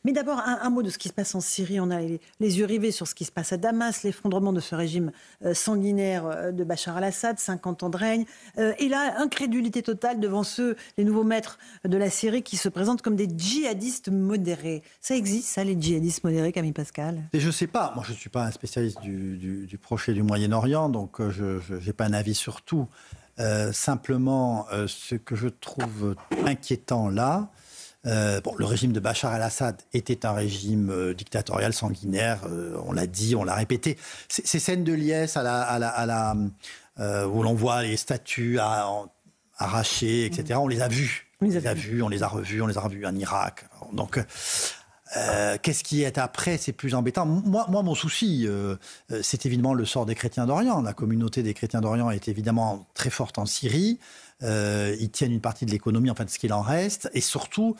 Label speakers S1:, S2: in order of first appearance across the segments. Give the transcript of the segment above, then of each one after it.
S1: Mais d'abord, un mot de ce qui se passe en Syrie. On a les yeux rivés sur ce qui se passe à Damas, l'effondrement de ce régime sanguinaire de Bachar al-Assad, 50 ans de règne. Et là, incrédulité totale devant les nouveaux maîtres de la Syrie qui se présentent comme des djihadistes modérés. Ça existe, ça, les djihadistes modérés, Camille Pascal?
S2: Et je ne sais pas, moi je ne suis pas un spécialiste du Proche et du Moyen-Orient, donc je n'ai pas un avis sur tout. Simplement, ce que je trouve inquiétant là, le régime de Bachar el-Assad était un régime dictatorial sanguinaire, on l'a dit, on l'a répété. Ces scènes de liesse où l'on voit les statues arrachées, etc., on les a vues. On les a vus, on les a revus en Irak. Donc, qu'est-ce qui est après, c'est plus embêtant. Moi, mon souci, c'est évidemment le sort des chrétiens d'Orient. La communauté des chrétiens d'Orient est évidemment très forte en Syrie. Ils tiennent une partie de l'économie, enfin de ce qu'il en reste. Et surtout,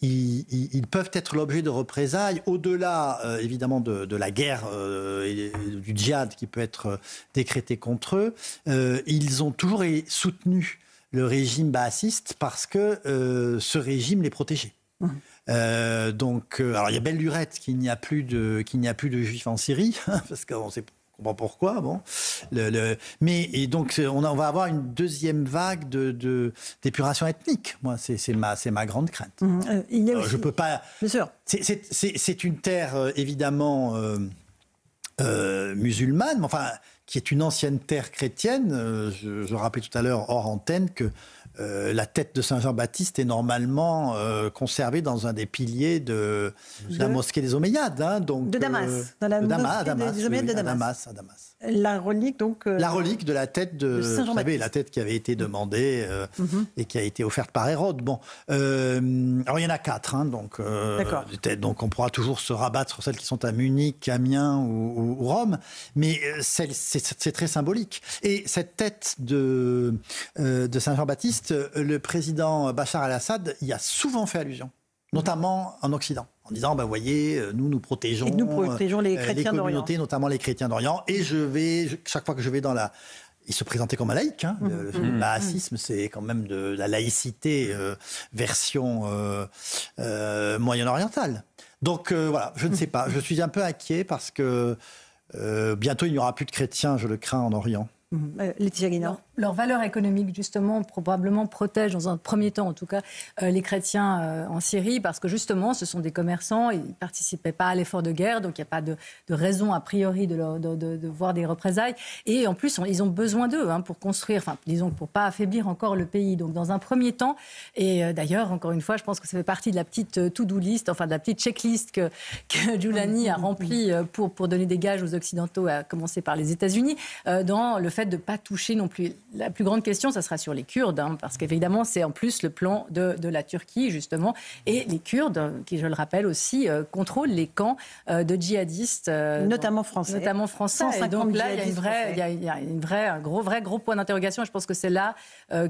S2: ils peuvent être l'objet de représailles au-delà, évidemment, de la guerre et du djihad qui peut être décrété contre eux. Ils ont toujours soutenu le régime baathiste parce que ce régime les protégeait. Alors il y a belle lurette qu'il n'y a plus de juifs en Syrie, parce qu'on sait comprend pourquoi. Bon, donc on va avoir une deuxième vague d'épuration ethnique. Moi, c'est ma grande crainte.
S1: Il y a aussi...
S2: je peux pas. Bien sûr. C'est une terre évidemment musulmane, mais enfin qui est une ancienne terre chrétienne. Je rappelais tout à l'heure hors antenne que la tête de Saint Jean-Baptiste est normalement conservée dans un des piliers de la mosquée des Omeyyades.
S1: De Damas. Dans la mosquée des Omeyyades de Damas.
S2: À Damas.
S1: La relique, donc...
S2: La relique de la tête de Saint Jean-Baptiste. Vous savez, la tête qui avait été demandée et qui a été offerte par Hérode. Bon, alors il y en a 4, des têtes. Donc on pourra toujours se rabattre sur celles qui sont à Munich, Amiens ou Rome. Mais c'est très symbolique. Et cette tête de Saint Jean-Baptiste, le président Bachar el-Assad y a souvent fait allusion, notamment en Occident, en disant, vous voyez, nous protégeons,
S1: les chrétiens
S2: les communautés,
S1: d'Orient.
S2: notamment les chrétiens d'Orient. Et chaque fois que je vais dans il se présentait comme un laïc. Le bahathisme, c'est quand même de la laïcité version moyen-orientale. Donc voilà, je ne sais pas. Je suis un peu inquiet parce que bientôt, il n'y aura plus de chrétiens, je le crains, en Orient.
S1: Laetitia Guinard.
S3: Leur valeur économique, justement, probablement protège, dans un premier temps en tout cas, les chrétiens en Syrie, parce que justement, ce sont des commerçants, ils ne participaient pas à l'effort de guerre, donc il n'y a pas de raison a priori de voir des représailles. Et en plus, ils ont besoin d'eux pour construire, disons, pour ne pas affaiblir encore le pays. Donc dans un premier temps, et d'ailleurs, encore une fois, je pense que ça fait partie de la petite to-do list, de la petite checklist que Giuliani a remplie pour donner des gages aux Occidentaux, à commencer par les États-Unis, dans le fait de ne pas toucher non plus. La plus grande question, ça sera sur les Kurdes, parce qu'évidemment, c'est en plus le plan de la Turquie, justement. Et les Kurdes, qui, je le rappelle aussi, contrôlent les camps de djihadistes.
S1: Notamment français.
S3: Et donc là, il y a un gros point d'interrogation. Et je pense que c'est là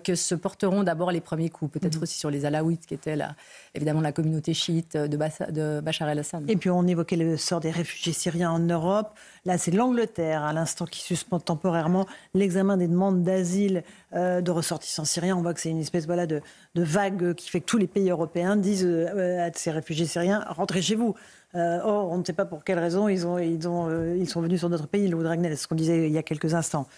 S3: que se porteront d'abord les premiers coups. Peut-être aussi sur les Alaouites, qui étaient évidemment la communauté chiite de Bachar el-Assad.
S1: Et puis on évoquait le sort des réfugiés syriens en Europe. Là, c'est l'Angleterre, à l'instant, qui suspend temporairement l'examen des demandes d'asile de ressortissants syriens. On voit que c'est une espèce de vague qui fait que tous les pays européens disent à ces réfugiés syriens, rentrez chez vous. Or, on ne sait pas pour quelle raison ils sont venus sur notre pays, Louis Dragnel, c'est ce qu'on disait il y a quelques instants.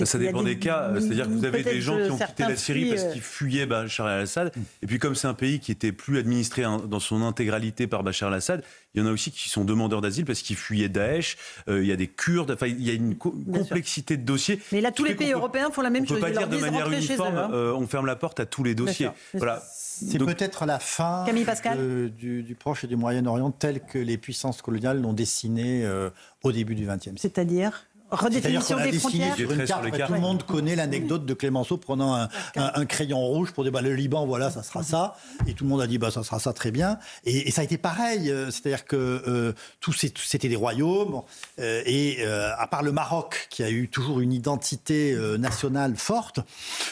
S4: Ça dépend des cas. C'est-à-dire que vous avez des gens qui ont quitté la Syrie parce qu'ils fuyaient Bachar el-Assad. Et puis comme c'est un pays qui n'était plus administré dans son intégralité par Bachar el-Assad, il y en a aussi qui sont demandeurs d'asile parce qu'ils fuyaient Daesh. Il y a des Kurdes. Enfin, il y a une complexité de dossiers.
S1: Mais là, tous les pays européens font la même chose.
S4: On ne peut pas dire de manière uniforme, on ferme la porte à tous les dossiers. Voilà.
S2: C'est peut-être la fin du Proche et du Moyen-Orient tel que les puissances coloniales l'ont dessiné au début du XXe siècle.
S1: C'est-à-dire redéfinition des frontières.
S2: Sur une carte, tout le monde connaît l'anecdote de Clémenceau prenant un crayon rouge pour dire le Liban, voilà, ça sera ça. Et tout le monde a dit ça sera ça très bien. Et ça a été pareil. C'est-à-dire que c'était des royaumes. À part le Maroc, qui a eu toujours une identité nationale forte,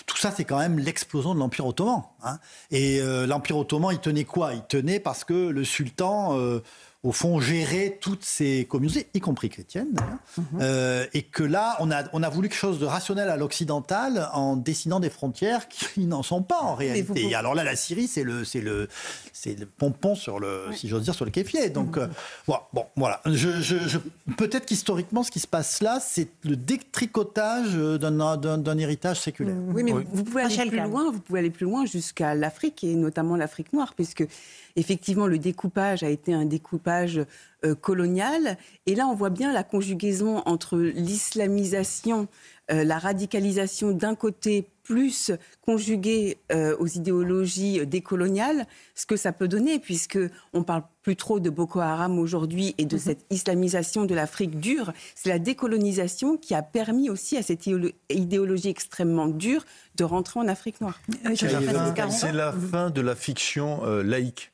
S2: tout ça, c'est quand même l'explosion de l'Empire ottoman. Et l'Empire ottoman, il tenait quoi ? Il tenait parce que le sultan... au fond, gérer toutes ces communautés, y compris chrétiennes, et que là, on a voulu quelque chose de rationnel à l'occidental en dessinant des frontières qui n'en sont pas en réalité. Et alors là, la Syrie, c'est le pompon sur le, si j'ose dire, sur le kéfier. Donc, bon, voilà. Peut-être qu'historiquement, ce qui se passe là, c'est le détricotage d'un héritage séculaire.
S5: Oui, mais vous pouvez aller plus loin. Vous pouvez aller plus loin jusqu'à l'Afrique, et notamment l'Afrique noire, puisque effectivement, le découpage a été un découpage colonial. Et là, on voit bien la conjugaison entre l'islamisation, la radicalisation d'un côté, plus conjuguée aux idéologies décoloniales, ce que ça peut donner, puisqu'on ne parle plus trop de Boko Haram aujourd'hui et de cette islamisation de l'Afrique dure. C'est la décolonisation qui a permis aussi à cette idéologie extrêmement dure de rentrer en Afrique noire.
S6: C'est la fin de la fiction laïque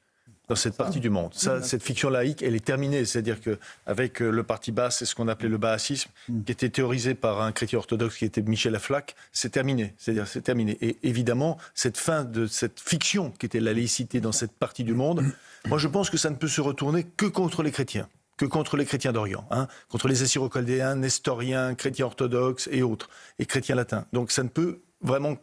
S6: dans cette partie du monde. Cette fiction laïque, elle est terminée. C'est-à-dire qu'avec le parti basse, c'est ce qu'on appelait le bahassisme, qui était théorisé par un chrétien orthodoxe qui était Michel Aflaq, c'est terminé. C'est-à-dire c'est terminé. Et évidemment, cette fin de cette fiction qui était la laïcité dans cette partie du monde, moi je pense que ça ne peut se retourner que contre les chrétiens. Que contre les chrétiens d'Orient, contre les Assyro-Chaldéens, nestoriens, chrétiens orthodoxes et autres, et chrétiens latins. Donc ça ne peut vraiment...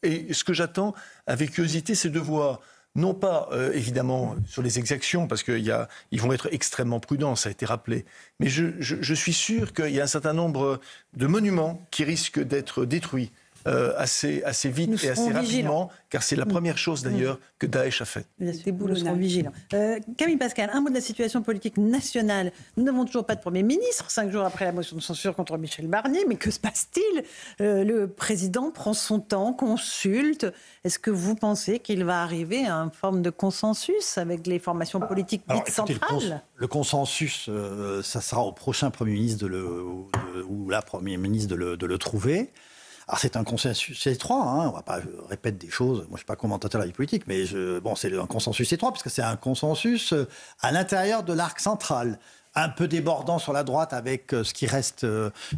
S6: Et ce que j'attends avec curiosité, c'est de voir... Non pas, évidemment, sur les exactions, parce qu'ils vont être extrêmement prudents, ça a été rappelé. Mais je suis sûr qu'il y a un certain nombre de monuments qui risquent d'être détruits assez vite et assez rapidement, car c'est la première chose d'ailleurs que Daesh a fait.
S1: Nous serons vigilants. Camille Pascal, un mot de la situation politique nationale. Nous n'avons toujours pas de Premier ministre, 5 jours après la motion de censure contre Michel Barnier. Mais que se passe-t-il ? Le président prend son temps, consulte. Est-ce que vous pensez qu'il va arriver à une forme de consensus avec les formations politiques dites centrales ?
S2: Le consensus, ça sera au prochain Premier ministre ou la Première ministre de le trouver. Alors c'est un consensus étroit, on ne va pas répéter des choses, moi je ne suis pas commentateur de la vie politique, mais c'est un consensus étroit, parce que c'est un consensus à l'intérieur de l'arc central, un peu débordant sur la droite avec ce qui reste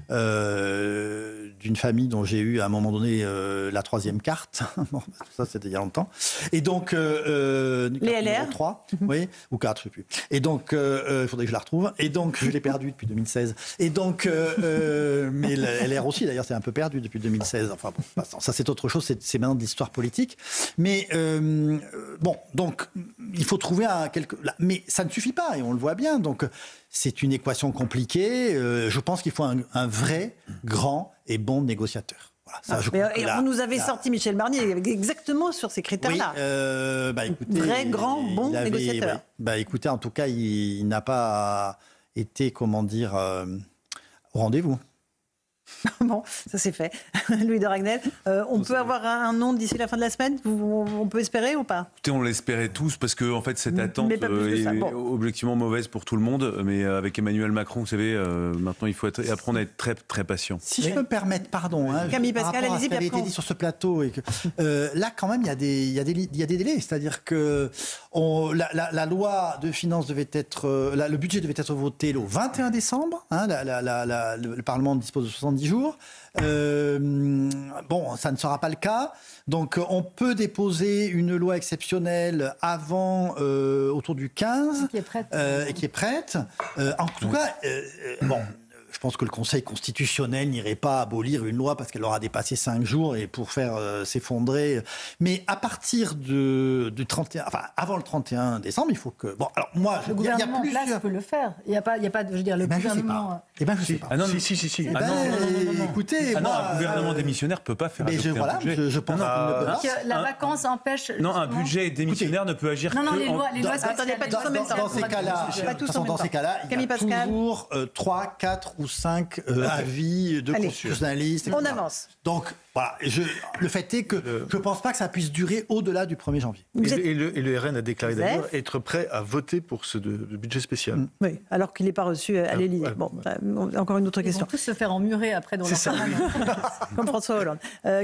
S2: d'une famille dont j'ai eu à un moment donné la troisième carte. Bon, ça c'était il y a longtemps. Et donc
S1: les LR
S2: 3, oui, ou 4, je ne sais plus. Et donc il faudrait que je la retrouve. Et donc je l'ai perdue depuis 2016. Et donc mais LR aussi d'ailleurs c'est un peu perdu depuis 2016. Enfin bon, ça c'est autre chose, c'est maintenant de l'histoire politique. Mais bon, donc il faut trouver mais ça ne suffit pas et on le voit bien. Donc c'est une équation compliquée. Je pense qu'il faut un vrai, grand et bon négociateur. Voilà,
S1: on nous avait sorti Michel Barnier exactement sur ces critères-là.
S2: Oui, écoutez,
S1: vrai, grand, bon négociateur.
S2: Écoutez, en tout cas, il n'a pas été, au rendez-vous.
S1: Bon, ça c'est fait. Louis de Ragnel, on peut avoir un nom d'ici la fin de la semaine ? On peut espérer ou pas ?
S4: Écoutez, on l'espérait tous parce que en fait, cette attente est objectivement mauvaise pour tout le monde. Mais avec Emmanuel Macron, vous savez, maintenant il faut apprendre à être très, très patient.
S2: Si je peux me permettre, pardon.
S1: Camille Pascal, allez-y.
S2: Par rapport à ce qui avait été dit sur ce plateau. Et là, quand même, il y a des délais. C'est-à-dire que la loi de finances devait être... le budget devait être voté le 21 décembre. Le Parlement dispose de 70 jours. Bon, ça ne sera pas le cas. Donc, on peut déposer une loi exceptionnelle autour du 15. Qui est prête. En tout cas, bon... Je pense que le Conseil constitutionnel n'irait pas abolir une loi parce qu'elle aura dépassé 5 jours et pour faire s'effondrer. Mais à partir du 31, enfin avant le 31 décembre, il faut que. Bon, alors moi,
S3: le gouvernement en place peut le faire. Il y a pas, je veux dire, le gouvernement.
S2: Je sais pas.
S4: Ah non,
S6: si.
S2: Écoutez,
S4: un gouvernement démissionnaire peut pas faire.
S2: Mais je pense que
S3: la vacance empêche.
S4: Non, un budget démissionnaire ne peut agir.
S3: Non, les lois
S1: attendez, pas tous en même temps.
S2: Dans ces cas-là, il y a toujours 3, 4 ou 5 avis de constitutionnalistes.
S1: On avance.
S2: Donc, voilà. Le fait est que je ne pense pas que ça puisse durer au-delà du 1er janvier.
S6: Et le RN a déclaré d'ailleurs être prêt à voter pour ce budget spécial.
S1: Oui, alors qu'il n'est pas reçu à l'Élysée.
S6: Ouais.
S1: Bon, encore une autre question.
S3: Ils vont tous se faire emmurer après dans leur permanence.
S1: Comme François Hollande.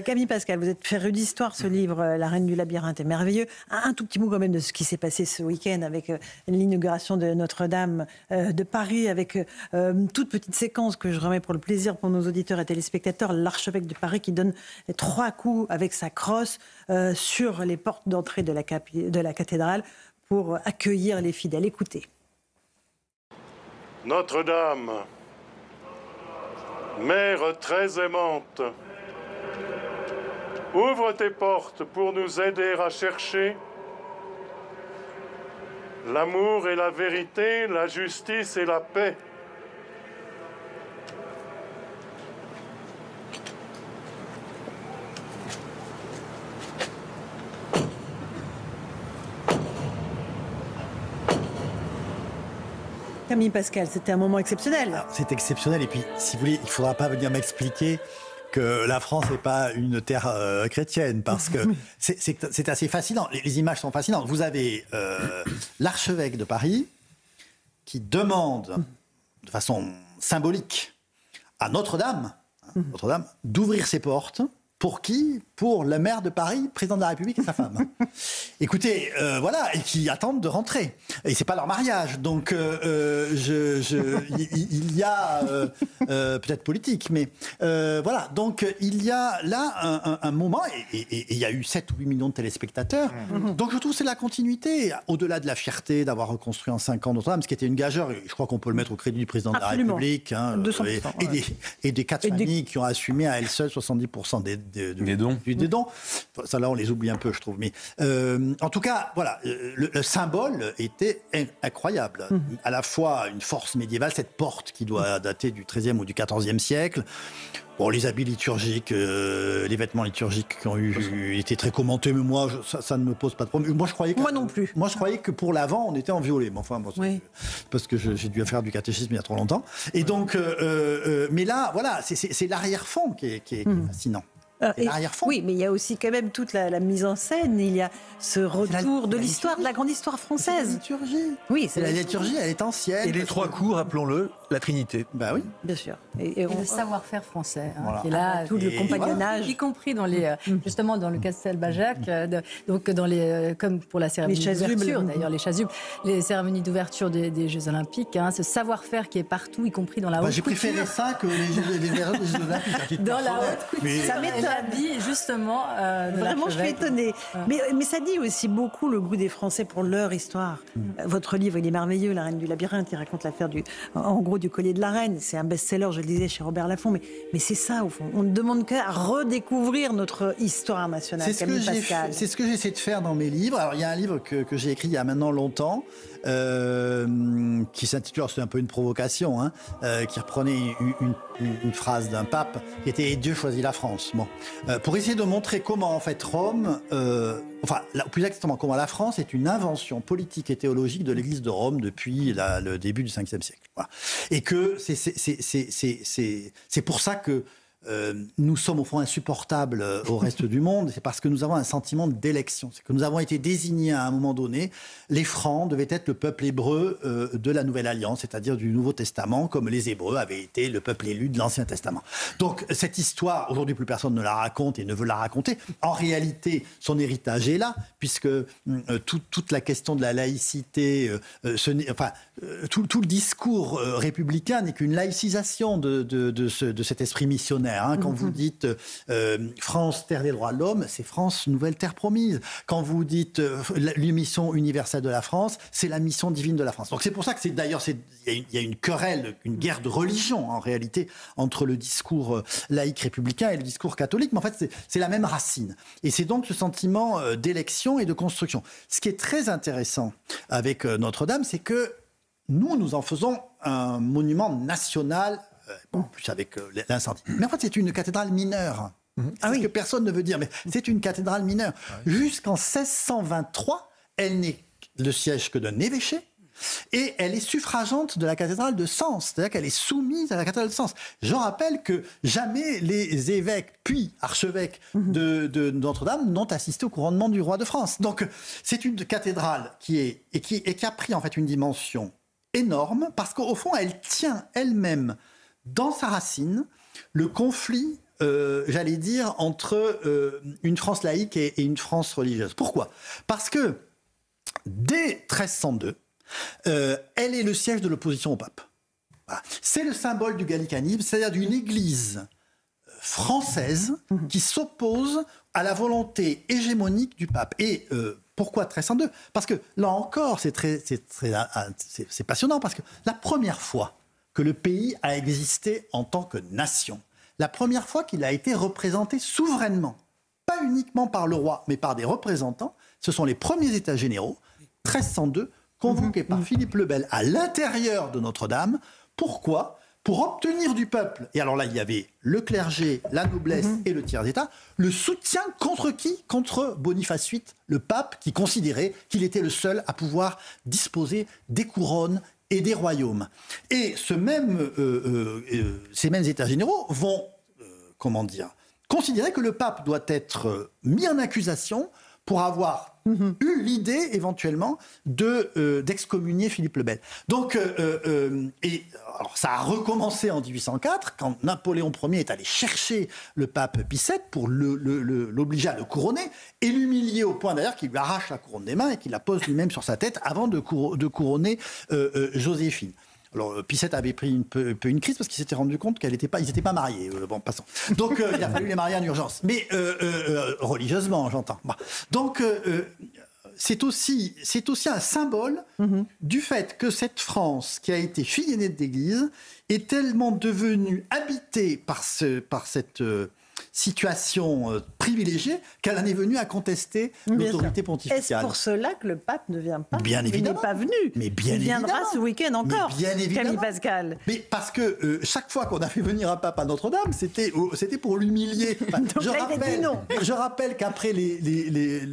S1: Camille Pascal, vous êtes féru d'histoire. Ce livre, La Reine du Labyrinthe, est merveilleux. Un tout petit mot quand même de ce qui s'est passé ce week-end avec l'inauguration de Notre-Dame de Paris, avec une toute petite séquence que je remets pour le plaisir pour nos auditeurs et téléspectateurs. L'archevêque de Paris qui donne 3 coups avec sa crosse sur les portes d'entrée de la cathédrale pour accueillir les fidèles. Écoutez.
S7: Notre-Dame, Mère très aimante, ouvre tes portes pour nous aider à chercher l'amour et la vérité, la justice et la paix.
S1: Camille Pascal, c'était un moment exceptionnel.
S2: C'est exceptionnel. Et puis, si vous voulez, il ne faudra pas venir m'expliquer que la France n'est pas une terre chrétienne, parce que c'est assez fascinant. Les images sont fascinantes. Vous avez l'archevêque de Paris qui demande, de façon symbolique, à Notre-Dame d'ouvrir ses portes. Pour qui ? Pour le maire de Paris, président de la République et sa femme. Écoutez, voilà, et qui attendent de rentrer. Et c'est pas leur mariage, donc il y a peut-être politique, mais voilà. Donc il y a là un moment, et il y a eu 7 ou 8 millions de téléspectateurs. Donc je trouve que c'est la continuité, au-delà de la fierté d'avoir reconstruit en 5 ans Notre-Dame, ce qui était une gageure. Je crois qu'on peut le mettre au crédit du président de la République,
S1: 200%,
S2: et des 4 familles qui ont assumé à elles seules 70% des dons. Ça, là, on les oublie un peu, je trouve. Mais en tout cas, voilà, le symbole était incroyable. À la fois une force médiévale, cette porte qui doit dater du XIIIe ou du XIVe siècle. Bon, les habits liturgiques, les vêtements liturgiques qui ont été très commentés, mais moi, ça ne me pose pas de problème. Moi non plus. Moi, je croyais que pour l'Avent, on était en violet. Mais enfin, bon, parce que j'ai dû faire du catéchisme il y a trop longtemps. Et donc, mais là, voilà, c'est l'arrière-fond qui est fascinant.
S1: Oui, mais il y a aussi quand même toute la mise en scène. Il y a ce retour de l'histoire, de la grande histoire française.
S2: C'est la liturgie.
S1: Oui,
S2: la liturgie, elle est ancienne.
S6: Et les 3 coups, rappelons-le, la Trinité.
S2: Bah oui,
S1: bien sûr.
S3: Et le savoir-faire français,
S2: voilà.
S3: qui est là,
S1: tout le compagnonnage,
S3: y compris dans les, justement dans le Castelbajac, donc dans les, comme pour la cérémonie d'ouverture, d'ailleurs les chasubles, les cérémonies d'ouverture des Jeux Olympiques, ce savoir-faire qui est partout, y compris dans la haute couture.
S2: J'ai préféré ça que les Jeux Olympiques.
S3: Dans la haute couture, ça m'étonne justement.
S1: Vraiment, je suis étonnée. Mais ça dit aussi beaucoup le goût des Français pour leur histoire. Votre livre, il est merveilleux, La Reine du Labyrinthe, il raconte l'affaire en gros du collier de la Reine. C'est un best-seller, je le disais, chez Robert Laffont. Mais c'est ça, au fond. On ne demande qu'à redécouvrir notre histoire nationale.
S2: C'est ce que j'essaie de faire dans mes livres. Alors, il y a un livre que j'ai écrit il y a maintenant longtemps, qui s'intitule, c'est un peu une provocation, qui reprenait une phrase d'un pape qui était « Et Dieu choisit la France ». Bon. Pour essayer de montrer comment, en fait, Rome, plus exactement, comment la France est une invention politique et théologique de l'Église de Rome depuis le début du 5e siècle. Voilà. Et que c'est pour ça que nous sommes au fond insupportables au reste du monde, c'est parce que nous avons un sentiment d'élection. C'est que nous avons été désignés à un moment donné. Les Francs devaient être le peuple hébreu de la Nouvelle Alliance, c'est-à-dire du Nouveau Testament, comme les Hébreux avaient été le peuple élu de l'Ancien Testament. Donc cette histoire, aujourd'hui plus personne ne la raconte et ne veut la raconter. En réalité, son héritage est là, puisque toute la question de la laïcité, tout le discours républicain n'est qu'une laïcisation de cet esprit missionnaire. Quand vous dites France, terre des droits de l'homme, c'est France, nouvelle terre promise. Quand vous dites l'émission universelle de la France, c'est la mission divine de la France. Donc c'est pour ça que il y a une querelle, une guerre de religion en réalité entre le discours laïque républicain et le discours catholique. Mais en fait, c'est la même racine. Et c'est donc ce sentiment d'élection et de construction. Ce qui est très intéressant avec Notre-Dame, c'est que nous en faisons un monument national. En plus avec l'incendie. Mais en fait, c'est une cathédrale mineure. C'est ce que personne ne veut dire, mais c'est une cathédrale mineure. Jusqu'en 1623, elle n'est le siège que d'un évêché, et elle est suffragante de la cathédrale de Sens, c'est-à-dire qu'elle est soumise à la cathédrale de Sens. Je rappelle que jamais les évêques, puis archevêques de Notre-Dame n'ont assisté au couronnement du roi de France. Donc, c'est une cathédrale qui a pris en fait une dimension énorme, parce qu'au fond, elle tient elle-même dans sa racine, le conflit, j'allais dire, entre une France laïque et une France religieuse. Pourquoi ? Parce que dès 1302, elle est le siège de l'opposition au pape. Voilà. C'est le symbole du gallicanisme, c'est-à-dire d'une église française qui s'oppose à la volonté hégémonique du pape. Et pourquoi 1302 ? Parce que là encore, c'est passionnant, parce que la première fois que le pays a existé en tant que nation, la première fois qu'il a été représenté souverainement, pas uniquement par le roi, mais par des représentants, ce sont les premiers États généraux, 1302, convoqués par Philippe le Bel à l'intérieur de Notre-Dame. Pourquoi ? Pour obtenir du peuple, et alors là il y avait le clergé, la noblesse et le tiers d'État, le soutien contre qui ? Contre Boniface VIII, le pape qui considérait qu'il était le seul à pouvoir disposer des couronnes et des royaumes. Et ces mêmes États généraux vont, considérer que le pape doit être mis en accusation pour avoir eu l'idée, éventuellement, d'excommunier Philippe le Bel. Donc, alors ça a recommencé en 1804, quand Napoléon Ier est allé chercher le pape Pie VII pour l'obliger à le couronner, et l'humilier au point d'ailleurs qu'il lui arrache la couronne des mains et qu'il la pose lui-même sur sa tête avant de couronner Joséphine. Alors, Pie VII avait pris une crise parce qu'il s'était rendu compte qu'ils n'étaient pas mariés. Bon, passons. Donc, il a fallu les marier en urgence. Mais religieusement, j'entends. Bon. Donc, c'est aussi un symbole du fait que cette France, qui a été fille aînée de l'Église, est tellement devenue habitée par cette situation privilégiée qu'elle en est venue à contester l'autorité pontificale.
S1: Est-ce pour cela que le pape ne vient pas ?
S2: Bien évidemment.
S1: Il n'est pas venu.
S2: Mais bien
S1: il viendra
S2: évidemment.
S1: ce week-end encore, Camille Pascal.
S2: Mais parce que chaque fois qu'on a fait venir un pape à Notre-Dame, c'était pour l'humilier. Enfin, je rappelle qu'après les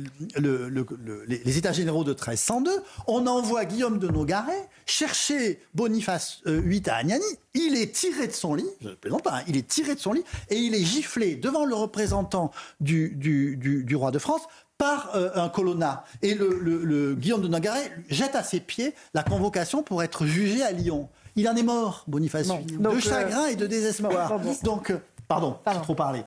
S2: États généraux de 1302, on envoie Guillaume de Nogaret chercher Boniface VIII à Agnani. Il est tiré de son lit, je ne plaisante pas, il est tiré de son lit et il est giflé devant le représentant du roi de France par un colonna. Et le Guillaume de Nogaret jette à ses pieds la convocation pour être jugé à Lyon. Il en est mort, Boniface VIII, de chagrin et de désespoir. Donc, pardon, j'ai trop parlé.